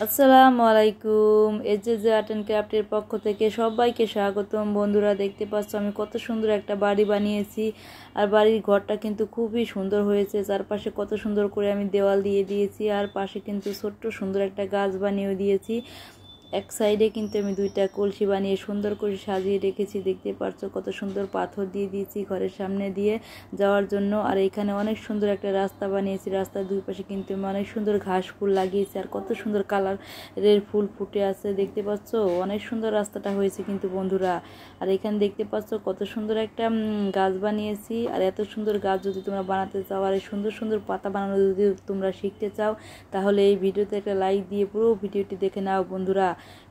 আসসালামু আলাইকুম। এজে আর্ট অ্যান্ড ক্রাফটের পক্ষ থেকে সবাইকে স্বাগতম। বন্ধুরা, দেখতে পাচ্ছ আমি কত সুন্দর একটা বাড়ি বানিয়েছি। আর বাড়ির ঘরটা কিন্তু খুবই সুন্দর হয়েছে। চারপাশে কত সুন্দর করে আমি দেওয়াল দিয়ে দিয়েছি, আর পাশে কিন্তু ছোট্ট সুন্দর একটা গাছ বানিয়েও দিয়েছি। এক সাইডে কিন্তু আমি দুইটা কলসি বানিয়ে সুন্দর করে সাজিয়ে রেখেছি। দেখতে পাচ্ছ কত সুন্দর পাথর দিয়ে দিয়েছি ঘরের সামনে দিয়ে যাওয়ার জন্য। আর এখানে অনেক সুন্দর একটা রাস্তা বানিয়েছি। রাস্তার দুই পাশে কিন্তু আমি অনেক সুন্দর ঘাস ফুল লাগিয়েছি, আর কত সুন্দর কালারের ফুল ফুটে আছে। দেখতে পাচ্ছ অনেক সুন্দর রাস্তাটা হয়েছে কিন্তু বন্ধুরা। আর এখানে দেখতে পাচ্ছ কত সুন্দর একটা গাছ বানিয়েছি। আর এত সুন্দর গাছ যদি তোমরা বানাতে চাও, আর এই সুন্দর সুন্দর পাতা বানানো যদি তোমরা শিখতে চাও, তাহলে এই ভিডিওতে একটা লাইক দিয়ে পুরো ভিডিওটি দেখে নাও বন্ধুরা।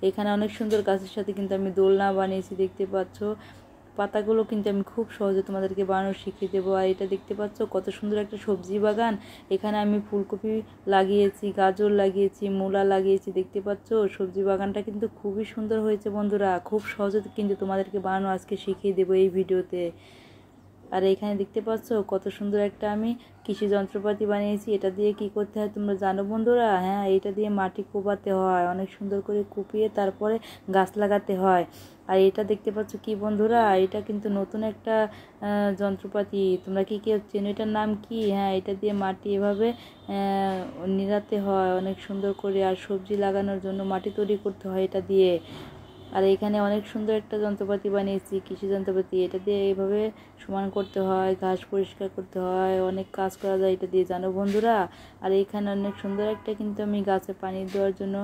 এখানে অনেক সুন্দর গাছের সাথে কিন্তু আমি দোলনা বানিয়েছি। দেখতে পাচ্ছ পাতাগুলো কিন্তু আমি খুব সহজে তোমাদেরকে বানানো শিখিয়ে দেবো। আর এটা দেখতে পাচ্ছ কত সুন্দর একটা সবজি বাগান। এখানে আমি ফুলকপি লাগিয়েছি, গাজর লাগিয়েছি, মূলা লাগিয়েছি। দেখতে পাচ্ছ সবজি বাগানটা কিন্তু খুবই সুন্দর হয়েছে বন্ধুরা। খুব সহজে কিন্তু তোমাদেরকে বানানো আজকে শিখিয়ে দেবো এই ভিডিওতে। আর এখানে দেখতে পাচ্ছ কত সুন্দর একটা আমি কৃষি যন্ত্রপাতি বানিয়েছি। এটা দিয়ে কি করতে হয় তোমরা জানো বন্ধুরা? হ্যাঁ, এটা দিয়ে মাটি কোপাতে হয়, অনেক সুন্দর করে কুপিয়ে তারপরে গাছ লাগাতে হয়। আর এটা দেখতে পাচ্ছ কি বন্ধুরা, এটা কিন্তু নতুন একটা যন্ত্রপাতি। তোমরা কি কেউ চেনো এটার নাম কি? হ্যাঁ, এটা দিয়ে মাটি এভাবে নিড়াতে হয় অনেক সুন্দর করে। আর সবজি লাগানোর জন্য মাটি তৈরি করতে হয় এটা দিয়ে। আর এখানে অনেক সুন্দর একটা যন্ত্রপাতি বানিয়েছি, কৃষি যন্ত্রপাতি। এটা দিয়ে এইভাবে সমান করতে হয়, ঘাস পরিষ্কার করতে হয়, অনেক কাজ করা যায় এটা দিয়ে, জানো বন্ধুরা। আর এখানে অনেক সুন্দর একটা কিন্তু আমি গাছে পানি দেওয়ার জন্য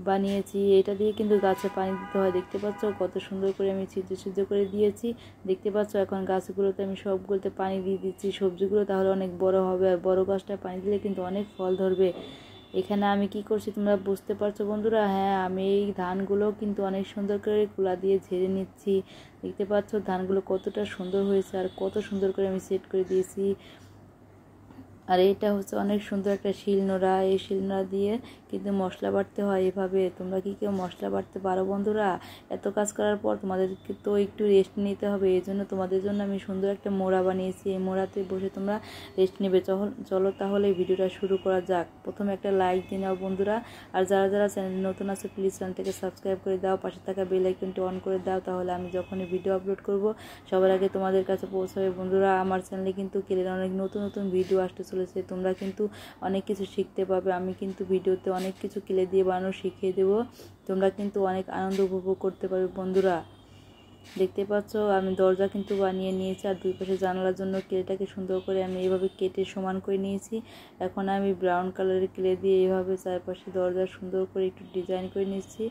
বানিয়েছি। এটা দিয়ে কিন্তু গাছে পানি দিতে হয়। দেখতে পাচ্ছ কত সুন্দর করে আমি ছিদ্র করে দিয়েছি। দেখতে পাচ্ছ এখন গাছগুলোতে আমি সবগুলোতে পানি দিয়ে দিচ্ছি। সবজিগুলো তাহলে অনেক বড় হবে, আর বড় গাছটা পানি দিলে কিন্তু অনেক ফল ধরবে। এখানে আমি কি করছি তোমরা বুঝতে পারছো বন্ধুরা? হ্যাঁ, আমি এই ধানগুলো কিন্তু অনেক সুন্দর করে কুলা দিয়ে ঝেড়ে নিচ্ছি। দেখতে পাচ্ছ ধানগুলো কতটা সুন্দর হয়েছে, আর কত সুন্দর করে আমি সেট করে দিয়েছি। আর এটা হচ্ছে অনেক সুন্দর একটা শিলনোড়া। এই শিলনোড়া দিয়ে কিন্তু মশলা বাটতে হয় এভাবে। তোমরা কি কেউ মশলা বাটতে পারো বন্ধুরা? এত কাজ করার পর তোমাদেরকে তো একটু রেস্ট নিতে হবে। এই জন্য তোমাদের জন্য আমি সুন্দর একটা মোড়া বানিয়েছি। এই মোড়াতে বসে তোমরা রেস্ট নেবে। চলো তাহলে ভিডিওটা শুরু করা যাক। প্রথমে একটা লাইক দিয়ে নাও বন্ধুরা। আর যারা যারা চ্যানেল নতুন আছে প্লিজ চ্যানেলটাকে সাবস্ক্রাইব করে দাও, পাশে থাকা বেল আইকনটি অন করে দাও, তাহলে আমি যখনই ভিডিও আপলোড করব সবার আগে তোমাদের কাছে পৌঁছাবে বন্ধুরা। আমার চ্যানেলে কিন্তু অনেক নতুন নতুন ভিডিও আসতে চলেছে। তোমরা কিন্তু অনেক কিছু শিখতে পাবে। আমি কিন্তু ভিডিওতে অনেক কিছু ক্লে দিয়ে বানানো শিখিয়ে দেবো। তোমরা কিন্তু অনেক আনন্দ উপভোগ করতে পারবে বন্ধুরা। দেখতে পাচ্ছ আমি দরজা কিন্তু বানিয়ে নিয়েছি, আর দুই পাশে জানালার জন্য ক্লেটাকে সুন্দর করে আমি এইভাবে কেটে সমান করে নিয়েছি। এখন আমি ব্রাউন কালারের ক্লে দিয়ে এইভাবে চারপাশে দরজা সুন্দর করে একটু ডিজাইন করে নিচ্ছি।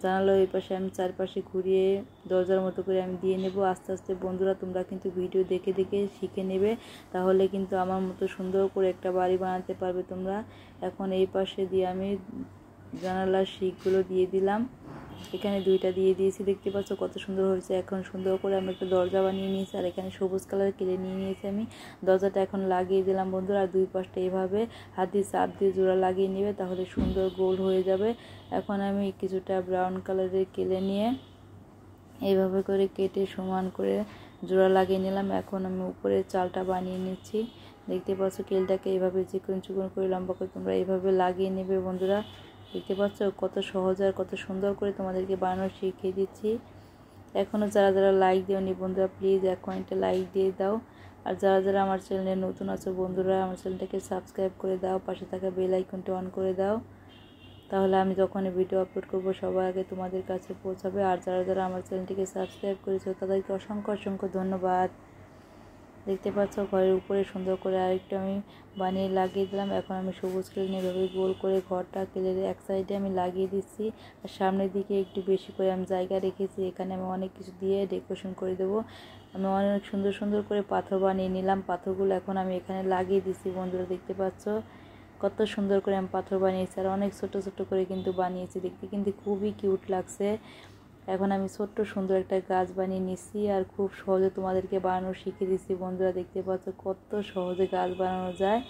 জানালার ওই পাশে আমি চারপাশে ঘুরিয়ে দরজার মতো করে আমি দিয়ে নেব। আস্তে আস্তে বন্ধুরা তোমরা কিন্তু ভিডিও দেখে দেখে শিখে নেবে, তাহলে কিন্তু আমার মতো সুন্দর করে একটা বাড়ি বানাতে পারবে তোমরা। এখন এই পাশে দিয়ে আমি জানালার শিকগুলো দিয়ে দিলাম। এখানে দুইটা দিয়ে দিয়েছি। দেখতে পাচ্ছ কত সুন্দর হয়েছে। এখন সুন্দর করে আমি একটা দরজা বানিয়ে নিয়েছি, আর এখানে সবুজ কালার কেটে নিয়ে নিয়েছি আমি। দরজাটা এখন লাগিয়ে দিলাম বন্ধুরা। আর দুই পাশটা এভাবে হাত দিয়ে চাপ দিয়ে জোড়া লাগিয়ে নেবে, তাহলে সুন্দর গোল হয়ে যাবে। এখন আমি কিছুটা ব্রাউন কালারের কেলে নিয়ে এইভাবে করে কেটে সমান করে জোড়া লাগিয়ে নিলাম। এখন আমি উপরে চালটা বানিয়ে নিচ্ছি। দেখতে পাচ্ছ কেলটাকে এইভাবে চিকন চিকন করে লম্বা করে তোমরা এইভাবে লাগিয়ে নেবে বন্ধুরা। দেখতে পাচ্ছ কত সহজ আর কত সুন্দর করে তোমাদেরকে বানানো শিখিয়ে দিচ্ছি। এখনও যারা যারা লাইক দিওনি বন্ধুরা প্লিজ এখন একটা লাইক দিয়ে দাও। আর যারা যারা আমার চ্যানেলে নতুন আছো বন্ধুরা আমার চ্যানেলটাকে সাবস্ক্রাইব করে দাও, পাশে থাকা বেল আইকনটা অন করে দাও, তাহলে আমি যখনই ভিডিও আপলোড করব সবার আগে তোমাদের কাছে পৌঁছাবে। আর যারা যারা আমার চ্যানেলটিকে সাবস্ক্রাইব করেছো তাদেরকে অসংখ্য অসংখ্য ধন্যবাদ। দেখতে পাচ্ছ ঘরের উপরে সুন্দর করে আরেকটু আমি বানিয়ে লাগিয়ে দিলাম। এখন আমি সবুজ কেল নিয়ে এভাবে গোল করে ঘরটা কেলের এক সাইডে আমি লাগিয়ে দিচ্ছি, আর সামনের দিকে একটু বেশি করে আমি জায়গা রেখেছি। এখানে আমি অনেক কিছু দিয়ে ডেকোরেশন করে দেবো। আমি অনেক সুন্দর সুন্দর করে পাথর বানিয়ে নিলাম। পাথরগুলো এখন আমি এখানে লাগিয়ে দিচ্ছি বন্ধুরা। দেখতে পাচ্ছ কত সুন্দর করে আমি পাথর বানিয়েছি, আর অনেক ছোট ছোট করে কিন্তু বানিয়েছি। দেখতে কিন্তু খুবই কিউট লাগছে। এখন আমি ছোট্ট সুন্দর একটা গাছ বানিয়ে নিচ্ছি, আর খুব সহজে তোমাদেরকে বানানো শিখিয়ে দিচ্ছি বন্ধুরা। দেখতে পাচ্ছ কত সহজে গাছ বানানো যায়।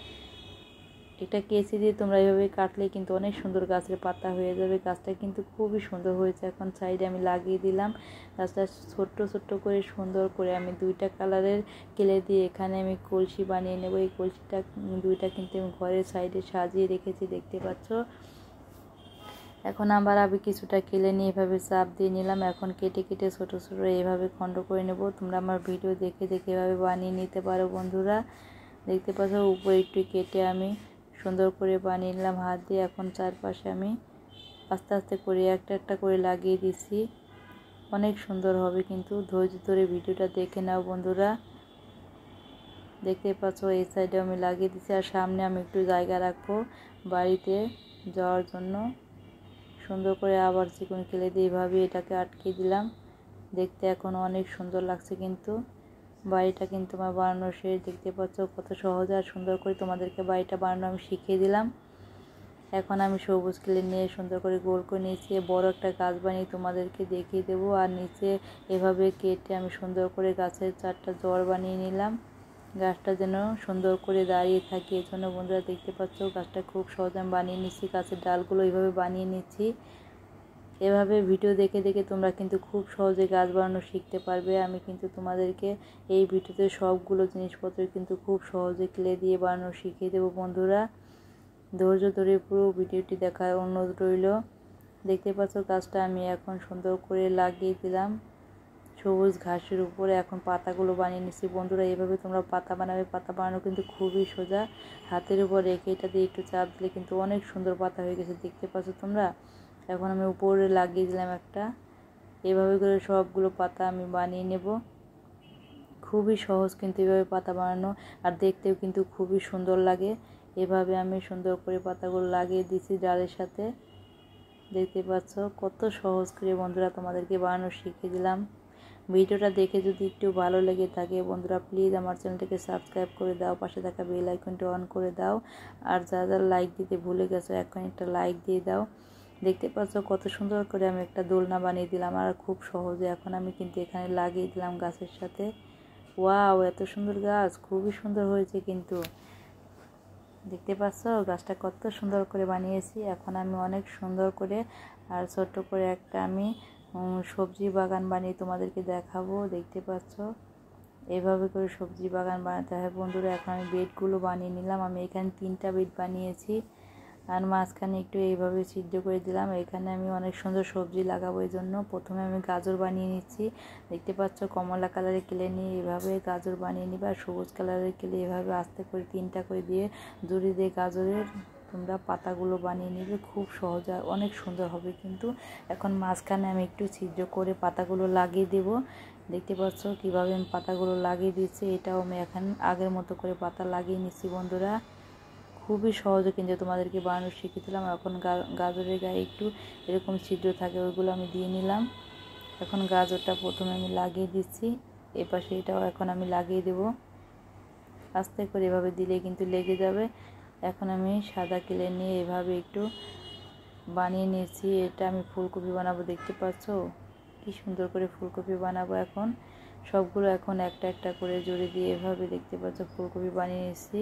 একটা কেচি দিয়ে তোমরা এইভাবে কাটলে কিন্তু অনেক সুন্দর গাছের পাতা হয়ে যাবে। গাছটা কিন্তু খুবই সুন্দর হয়েছে। এখন সাইডে আমি লাগিয়ে দিলাম। গাছটা ছোট্ট ছোট্ট করে সুন্দর করে আমি দুইটা কালারের কেলে দিয়ে এখানে আমি কলসি বানিয়ে নেব। এই কলসিটা দুইটা কিন্তু আমি ঘরের সাইডে সাজিয়ে রেখেছি। দেখতে পাচ্ছ এখন আবার আমি কিছুটা কেলে নিয়ে এভাবে চাপ দিয়ে নিলাম। এখন কেটে কেটে ছোটো ছোটো এভাবে খণ্ড করে নেব। তোমরা আমার ভিডিও দেখে দেখে এভাবে বানিয়ে নিতে পারো বন্ধুরা। দেখতে পাচ্ছ উপরে একটু কেটে আমি সুন্দর করে বানিয়ে নিলাম হাত দিয়ে। এখন চারপাশে আমি আস্তে আস্তে করে একটা একটা করে লাগিয়ে দিচ্ছি। অনেক সুন্দর হবে কিন্তু, ধৈর্য ধরে ভিডিওটা দেখে নাও বন্ধুরা। দেখতে পাচ্ছ এই সাইডে আমি লাগিয়ে দিচ্ছি, আর সামনে আমি একটু জায়গা রাখবো বাড়িতে যাওয়ার জন্য। সুন্দর করে আবার চিকন কেলে দিয়ে এইভাবে এটাকে আটকে দিলাম। দেখতে এখন অনেক সুন্দর লাগছে কিন্তু। বাড়িটা কিন্তু আমার বানানো শেষ। দেখতে পাচ্ছ কত সহজে আর সুন্দর করে তোমাদেরকে বাড়িটা বানানো আমি শিখিয়ে দিলাম। এখন আমি সবুজ কেলে নিয়ে সুন্দর করে গোল করে নিয়েছি। বড় একটা গাছ বানিয়ে তোমাদেরকে দেখিয়ে দেবো। আর নিচে এভাবে কেটে আমি সুন্দর করে গাছের 4টা জড় বানিয়ে নিলাম। গাছটা যেন সুন্দর করে দাঁড়িয়ে থাকে, এই জন্য বন্ধুরা দেখতে পাচ্ছ গাছটা খুব সহজে আমি বানিয়ে নিচ্ছি। গাছের ডালগুলো এইভাবে বানিয়ে নিচ্ছি। এভাবে ভিডিও দেখে দেখে তোমরা কিন্তু খুব সহজে গাছ বানানো শিখতে পারবে। আমি কিন্তু তোমাদেরকে এই ভিডিওতে সবগুলো জিনিসপত্র কিন্তু খুব সহজে ক্লে দিয়ে বানানো শিখিয়ে দেবো বন্ধুরা। ধৈর্য ধরে পুরো ভিডিওটি দেখার অনুরোধ রইল। দেখতে পাচ্ছ গাছটা আমি এখন সুন্দর করে লাগিয়ে দিলাম সবুজ ঘাসের উপরে। এখন পাতাগুলো বানিয়ে নিচ্ছি বন্ধুরা। এইভাবে তোমরা পাতা বানাবে। পাতা বানানো কিন্তু খুবই সোজা। হাতের উপর রেখে এটা দিয়ে একটু চাপ দিলে কিন্তু অনেক সুন্দর পাতা হয়ে গেছে, দেখতে পাচ্ছ তোমরা। এখন আমি উপরে লাগিয়ে দিলাম একটা। এভাবে করে সবগুলো পাতা আমি বানিয়ে নেব। খুবই সহজ কিন্তু এভাবে পাতা বানানো, আর দেখতেও কিন্তু খুবই সুন্দর লাগে। এভাবে আমি সুন্দর করে পাতাগুলো লাগিয়ে দিচ্ছি ডালের সাথে। দেখতে পাচ্ছ কত সহজ করে বন্ধুরা তোমাদেরকে বানানো শিখিয়ে দিলাম। ভিডিওটা দেখে যদি একটু ভালো লেগে থাকে বন্ধুরা, প্লিজ আমার চ্যানেলটাকে সাবস্ক্রাইব করে দাও, পাশে থাকা বেল আইকনটা অন করে দাও। আর যারা যারা লাইক দিতে ভুলে গেছো এখন একটা লাইক দিয়ে দাও। দেখতে পাচ্ছ কত সুন্দর করে আমি একটা দোলনা বানিয়ে দিলাম, আর খুব সহজে। এখন আমি কিন্তু এখানে লাগিয়ে দিলাম গাছের সাথে। ওয়াও, এত সুন্দর গাছ, খুবই সুন্দর হয়েছে কিন্তু। দেখতে পাচ্ছ গাছটা কত সুন্দর করে বানিয়েছি। এখন আমি অনেক সুন্দর করে আর ছোট্ট করে একটা আমি সবজি বাগান বানিয়ে তোমাদেরকে দেখাবো। দেখতে পাচ্ছ এভাবে করে সবজি বাগান বানাতে হয় বন্ধুরা। এখন আমি বেডগুলো বানিয়ে নিলাম। আমি এখানে 3টা বেড বানিয়েছি, আর মাঝখানে একটু এইভাবে ছিদ্র করে দিলাম। এখানে আমি অনেক সুন্দর সবজি লাগাবো, এই জন্য প্রথমে আমি গাজর বানিয়ে নিচ্ছি। দেখতে পাচ্ছ কমলা কালারের কেলে নিয়ে এভাবে গাজর বানিয়ে নিবা, আর সবুজ কালারের কেলে এভাবে আস্তে করে 3টা করে দিয়ে জুড়ি দিয়ে গাজরের তোমরা পাতাগুলো বানিয়ে নিবে। খুব সহজ আর অনেক সুন্দর হবে কিন্তু। এখন মাঝখানে আমি একটু ছিদ্র করে পাতাগুলো লাগিয়ে দেব। দেখতে পাচ্ছ কীভাবে আমি পাতাগুলো লাগিয়ে দিচ্ছি। এটাও আমি এখন আগের মতো করে পাতা লাগিয়ে নিচ্ছি বন্ধুরা। খুবই সহজে কিন্তু তোমাদেরকে বানানো শিখিয়ে দিলাম। এখন গাজরের গায়ে একটু এরকম ছিদ্র থাকে, ওইগুলো আমি দিয়ে নিলাম। এখন গাজরটা প্রথমে আমি লাগিয়ে দিচ্ছি, এপাশে এটাও এখন আমি লাগিয়ে দেব। আস্তে করে এভাবে দিলে কিন্তু লেগে যাবে। এখন আমি সাদা কেলে নিয়ে এভাবে একটু বানিয়ে নিয়েছি। এটা আমি ফুলকপি বানাবো। দেখতে পাচ্ছ কি সুন্দর করে ফুলকপি বানাবো। এখন সবগুলো এখন একটা একটা করে জড়িয়ে দিয়ে এভাবে দেখতে পাচ্ছ ফুলকপি বানিয়ে নিয়েছি।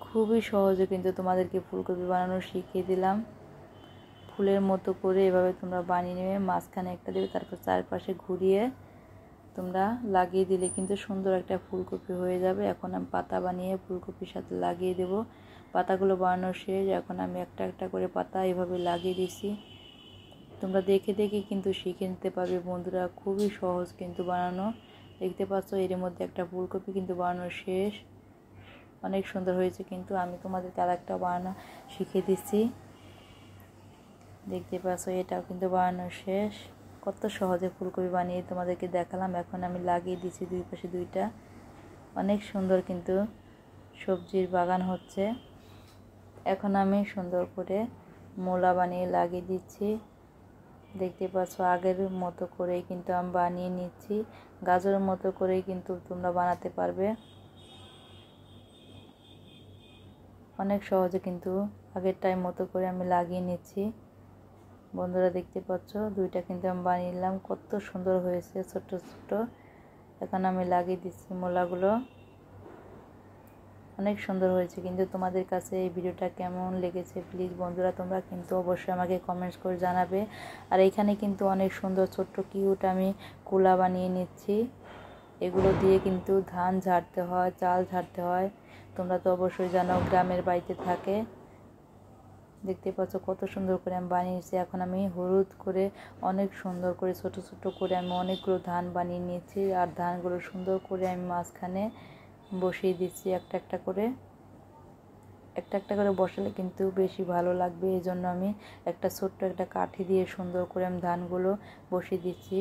খুবই সহজে কিন্তু তোমাদেরকে ফুলকপি বানানো শিখিয়ে দিলাম। ফুলের মতো করে এভাবে তোমরা বানিয়ে নেবে। মাঝখানে একটা দেবে, তারপর চারপাশে ঘুরিয়ে তোমরা লাগিয়ে দিলে কিন্তু সুন্দর একটা ফুলকপি হয়ে যাবে। এখন আমি পাতা বানিয়ে ফুলকপির সাথে লাগিয়ে দেব। পাতাগুলো বানানো শেষ। এখন আমি একটা একটা করে পাতা এভাবে লাগিয়ে দিছি। তোমরা দেখে দেখে কিন্তু শিখে নিতে পারবে বন্ধুরা। খুবই সহজ কিন্তু বানানো। দেখতে পাচ্ছ এর মধ্যে একটা ফুলকপি কিন্তু বানানো শেষ। অনেক সুন্দর হয়েছে কিন্তু। আমি তোমাদেরকে আর একটা বানানো শিখিয়ে দিচ্ছি। দেখতে পাচ্ছ এটাও কিন্তু বানানো শেষ। কত সহজে ফুলকপি বানিয়ে তোমাদেরকে দেখালাম। এখন আমি লাগিয়ে দিচ্ছি দুই পাশে 2টা। অনেক সুন্দর কিন্তু সবজির বাগান হচ্ছে। এখন আমি সুন্দর করে মূলা বানিয়ে লাগিয়ে দিচ্ছি। দেখতে পাচ্ছ আগের মতো করেই কিন্তু আমি বানিয়ে নিচ্ছি। গাজরের মতো করেই কিন্তু তোমরা বানাতে পারবে। অনেক সহজে কিন্তু আগের টাইম মতো করে আমি লাগিয়ে নিচ্ছি বন্ধুরা। দেখতে পাচ্ছ 2টা কিন্তু আমি বানিয়ে নিলাম। কত সুন্দর হয়েছে ছোট্ট ছোট্ট। এখন আমি লাগিয়ে দিচ্ছি মূলাগুলো। অনেক সুন্দর হয়েছে কিন্তু। তোমাদের কাছে এই ভিডিওটা কেমন লেগেছে প্লিজ বন্ধুরা তোমরা কিন্তু অবশ্যই আমাকে কমেন্টস করে জানাবে। আর এখানে কিন্তু অনেক সুন্দর ছোট্ট কিউট আমি কুলা বানিয়ে নিচ্ছি। এগুলো দিয়ে কিন্তু ধান ঝাড়তে হয়, চাল ঝাড়তে হয়। তোমরা তো অবশ্যই জানো গ্রামের বাড়িতে থাকে। দেখতে পাচ্ছ কত সুন্দর করে আমি বানিয়েছি। এখন আমি হলুদ করে অনেক সুন্দর করে ছোট ছোট করে আমি অনেকগুলো ধান বানিয়ে নিয়েছি। আর ধানগুলো সুন্দর করে আমি মাঝখানে বসিয়ে দিচ্ছি একটা একটা করে। একটা একটা করে বসালে কিন্তু বেশি ভালো লাগবে, এই জন্য আমি একটা ছোট্ট একটা কাঠি দিয়ে সুন্দর করে আমি ধানগুলো বসিয়ে দিচ্ছি।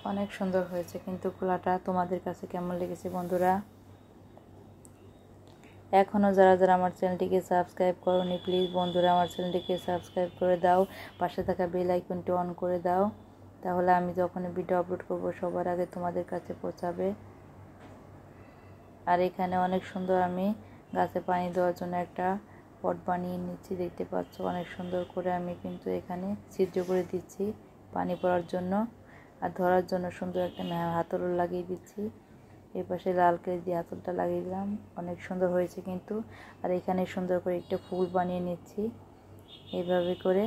অনেক সুন্দর হয়েছে কিন্তু খোলাটা। তোমাদের কাছে কেমন লেগেছে বন্ধুরা? এখনও যারা যারা আমার চ্যানেলটিকে সাবস্ক্রাইব করোনি, প্লিজ বন্ধুরা আমার চ্যানেলটিকে সাবস্ক্রাইব করে দাও, পাশে থাকা বেল আইকনটি অন করে দাও, তাহলে আমি যখন ভিডিও আপলোড করব সবার আগে তোমাদের কাছে পৌঁছাবে। আর এখানে অনেক সুন্দর আমি গাছে পানি দেওয়ার জন্য একটা পট বানিয়ে নিচ্ছি। দেখতে পাচ্ছ অনেক সুন্দর করে আমি কিন্তু এখানে ছিদ্র করে দিচ্ছি পানি পড়ার জন্য। আর ধরার জন্য সুন্দর একটা হাতল লাগিয়ে দিচ্ছি। এই পাশে লাল কেলে দিয়ে হাতলটা লাগিয়ে দিলাম, অনেক সুন্দর হয়েছে কিন্তু। আর এখানে সুন্দর করে একটা ফুল বানিয়ে নিচ্ছি এইভাবে করে।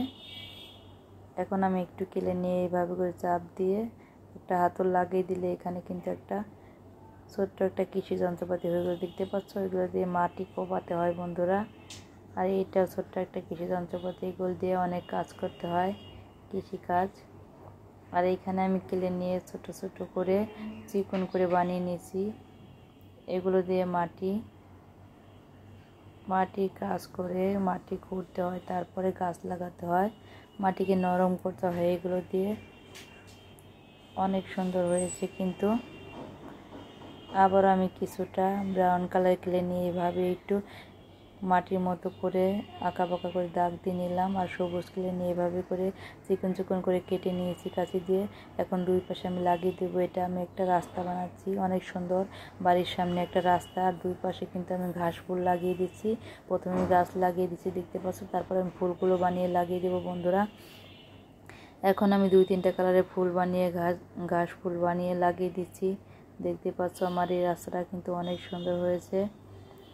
এখন আমি একটু কেলে নিয়ে এইভাবে করে চাপ দিয়ে একটা হাতল লাগিয়ে দিলে এখানে কিন্তু একটা ছোট্ট একটা কৃষি যন্ত্রপাতি হয়ে গেল। দেখতে পাচ্ছ এগুলো দিয়ে মাটি কোপাতে হয় বন্ধুরা। আর এইটা ছোট্ট একটা কৃষি যন্ত্রপাতি, এগুলো দিয়ে অনেক কাজ করতে হয়, কৃষিকাজ। আর এইখানে আমি কেলে নিয়ে ছোট ছোট করে চিকন করে বানিয়ে নিয়েছি। এগুলো দিয়ে মাটি কাজ করে মাটি খুঁড়তে হয়, তারপরে গাছ লাগাতে হয়, মাটিকে নরম করতে হয়। এগুলো দিয়ে অনেক সুন্দর হয়েছে কিন্তু। আবার আমি কিছুটা ব্রাউন কালার কেলে নিয়ে এভাবে একটু মাটির মতো করে আঁকা বাঁকা করে দাগ দিয়ে নিলাম। আর সবুজ কেলে নিয়ে এভাবে করে চিকন চিকন করে কেটে নিয়েছি কাঁচি দিয়ে। এখন দুই পাশে আমি লাগিয়ে দেবো। এটা আমি একটা রাস্তা বানাচ্ছি, অনেক সুন্দর বাড়ির সামনে একটা রাস্তা। আর দুই পাশে কিন্তু আমি ঘাস ফুল লাগিয়ে দিচ্ছি। প্রথমে গাছ লাগিয়ে দিচ্ছি দেখতে পাচ্ছ, তারপরে আমি ফুলগুলো বানিয়ে লাগিয়ে দেবো বন্ধুরা। এখন আমি 2-3টা কালারের ফুল বানিয়ে ঘাস ফুল বানিয়ে লাগিয়ে দিচ্ছি। দেখতে পাচ্ছ আমার এই রাস্তাটা কিন্তু অনেক সুন্দর হয়েছে।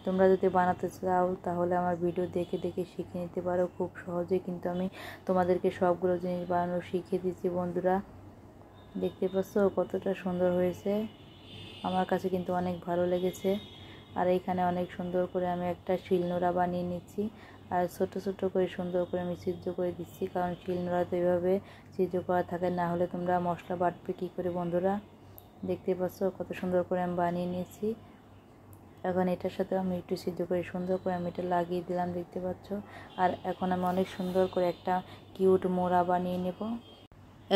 তোমরা যদি বানাতে চাও তাহলে আমার ভিডিও দেখে দেখে শিখে নিতে পারো খুব সহজেই, কিন্তু আমি তোমাদেরকে সবগুলো জিনিস বানানো শিখিয়ে দিচ্ছি বন্ধুরা। দেখতে পাচ্ছ কতটা সুন্দর হয়েছে, আমার কাছে কিন্তু অনেক ভালো লেগেছে। আর এইখানে অনেক সুন্দর করে আমি একটা শিলনোড়া বানিয়ে নিচ্ছি। আর ছোট ছোট করে সুন্দর করে আমি ছিদ্র করে দিচ্ছি, কারণ শিলনোড়া তো এইভাবে ছিদ্র করা থাকে, না হলে তোমরা মশলা বাটবে কী করে বন্ধুরা। দেখতে পাচ্ছ কত সুন্দর করে আমি বানিয়ে নিয়েছি। এখন এটার সাথে আমি একটু সিদ্ধ করে সুন্দর করে আমি এটা লাগিয়ে দিলাম, দেখতে পাচ্ছ। আর এখন আমি অনেক সুন্দর করে একটা কিউট মোড়া বানিয়ে নেব।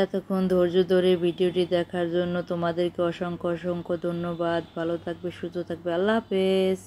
এতক্ষণ ধৈর্য ধরে ভিডিওটি দেখার জন্য তোমাদেরকে অসংখ্য অসংখ্য ধন্যবাদ। ভালো থাকবে, সুস্থ থাকবে, আল্লাহ হাফেজ।